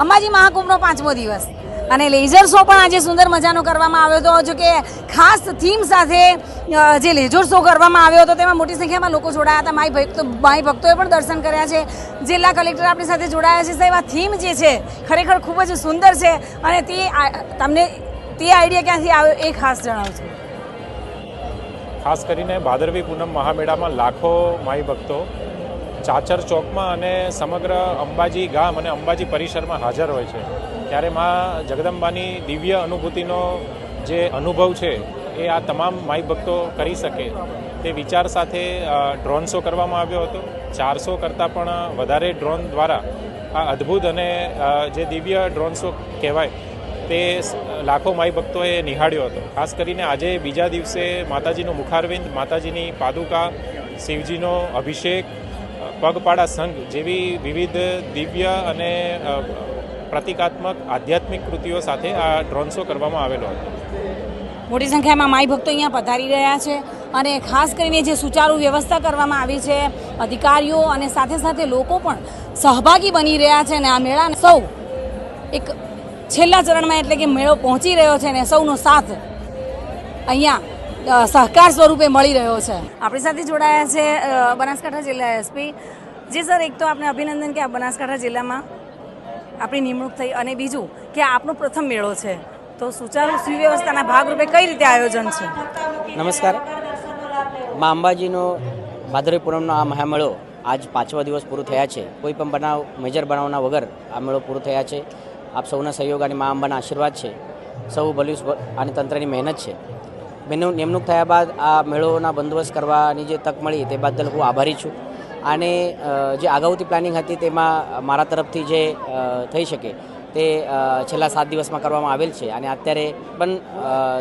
અંબાજી મહાકુંભનો 5મો દિવસ અને laser show પણ આજે સુંદર મજાનો કરવામાં આવ્યો હતો. જો કે ખાસ થીમ સાથે જે લેઝર શો કરવામાં આવ્યો હતો તેમાં મોટી સંખ્યામાં લોકો જોડાયા હતા. માઈ ભક્તોએ પણ દર્શન કર્યા છે. જિલ્લા કલેક્ટર આપણી સાથે જોડાયા છે. સાહેબ, આ થીમ જે છે ખરેખર ખૂબ જ સુંદર છે અને તમને તે આઈડિયા ક્યાંથી આવ્યો એ ખાસ જણાવજો. ખાસ કરીને ભાદરવી પૂનમ મહામેળામાં લાખો માઈ ભક્તો ચાચર ચોકમાં અને સમગ્ર અંબાજી ગામ અને અંબાજી પરિસરમાં હાજર હોય છે. ત્યારે માં જગદંબાની દિવ્ય અનુભૂતિનો જે અનુભવ છે એ આ તમામ માઈ ભક્તો કરી શકે તે વિચાર સાથે ડ્રોન શો કરવામાં આવ્યો હતો. 400 કરતાં પણ વધારે ડ્રોન દ્વારા આ અદ્ભુત અને જે દિવ્ય ડ્રોન શો કહેવાય તે લાખો માઈ ભક્તોએ નિહાળ્યો હતો. ખાસ કરીને આજે બીજા દિવસે માતાજીનું મુખારવિંદ, માતાજીની પાદુકા, શિવજીનો અભિષેક, પગપાળા સંઘ જેવી વિવિધ દિવ્ય અને પ્રતિકાત્મક આધ્યાત્મિક કૃતિઓ સાથે આ ડ્રોન શો કરવામાં આવેલો હતો. મોટી સંખ્યામાં માઈ ભક્તો અહીંયા પધારી રહ્યા છે અને ખાસ કરીને જે સુચારુ વ્યવસ્થા કરવામાં આવી છે, અધિકારીઓ અને સાથે સાથે લોકો પણ સહભાગી બની રહ્યા છે અને આ મેળા સૌ એક છેલ્લા ચરણમાં એટલે કે મેળો પહોંચી રહ્યો છે અને સૌનો સાથ અહીંયા સહકાર સ્વરૂપે મળી રહ્યો છે. આપણી સાથે જોડાયા છે બનાસકાંઠા જિલ્લા એસપી. જી સર, એક તો આપણે અભિનંદન કે આ બનાસકાંઠા જિલ્લામાં આપણી નિમણૂક થઈ અને બીજું કે આપણો પ્રથમ મેળો છે, તો સુચારુ સુવ્યવસ્થાના ભાગરૂપે કઈ રીતે આયોજન છે? નમસ્કાર. મા અંબાજીનો ભાદરવી પૂનમનો આ મહામેળો આજ 5મા દિવસ પૂરો થયા છે. કોઈ પણ મેજર બનાવના વગર આ મેળો પૂરો થયા છે. આપ સૌના સહયોગ અને મા અંબાના આશીર્વાદ છે. સૌ ભલ્યુસ અને તંત્રની મહેનત છે. નિમણૂક થયા બાદ આ મેળોના બંદોબસ્ત કરવાની જે તક મળી તે બદલ હું આભારી છું. અને જે અગાઉથી પ્લાનિંગ હતી તેમાં મારા તરફથી જે થઈ શકે તે છેલ્લા 7 દિવસમાં કરવામાં આવેલ છે અને અત્યારે પણ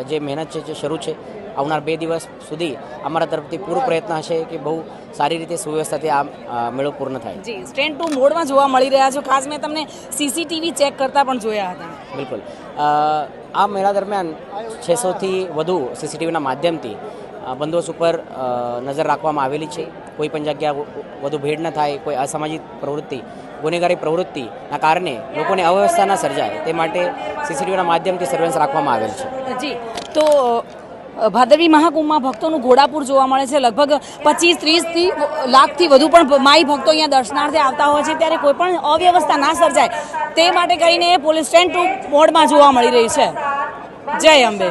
જે મહેનત છે જે શરૂ છે. આવનાર 2 દિવસ સુધી અમારા તરફથી પૂરો પ્રયત્ન હશે કે બહુ સારી રીતે સુવ્યવસ્થાથી આ મેળો પૂર્ણ થાય. જી, સ્ટેન્ડ ટુ મોડમાં જોવા મળી રહ્યા છો. ખાસ મેં તમને સીસીટીવી ચેક કરતા પણ જોયા હતા. બિલકુલ. આ મેળા દરમિયાન 600થી વધુ સીસીટીવીના માધ્યમથી બંદોબસ્ત ઉપર નજર રાખવામાં આવેલી છે. કોઈ પણ જગ્યા વધુ ભીડ ન થાય, કોઈ અસામાજિક પ્રવૃત્તિ, ગુનેગારી પ્રવૃત્તિના કારણે લોકોને અવ્યવસ્થા ન સર્જાય તે માટે સીસીટીવીના માધ્યમથી સર્વેલન્સ રાખવામાં આવેલ છે. જી, તો ભાદરવી મહાકુંભમાં ભક્તોનું ઘોડાપુર જોવા મળે છે. લગભગ 25-30 લાખથી વધુ પણ માઈ ભક્તો અહીંયા દર્શનાર્થે આવતા હોય છે. ત્યારે કોઈ પણ અવ્યવસ્થા ના સર્જાય તે માટે કરીને પોલીસ સ્ટેન્ડ ટુ મોડમાં જોવા મળી રહી છે. જય અંબે.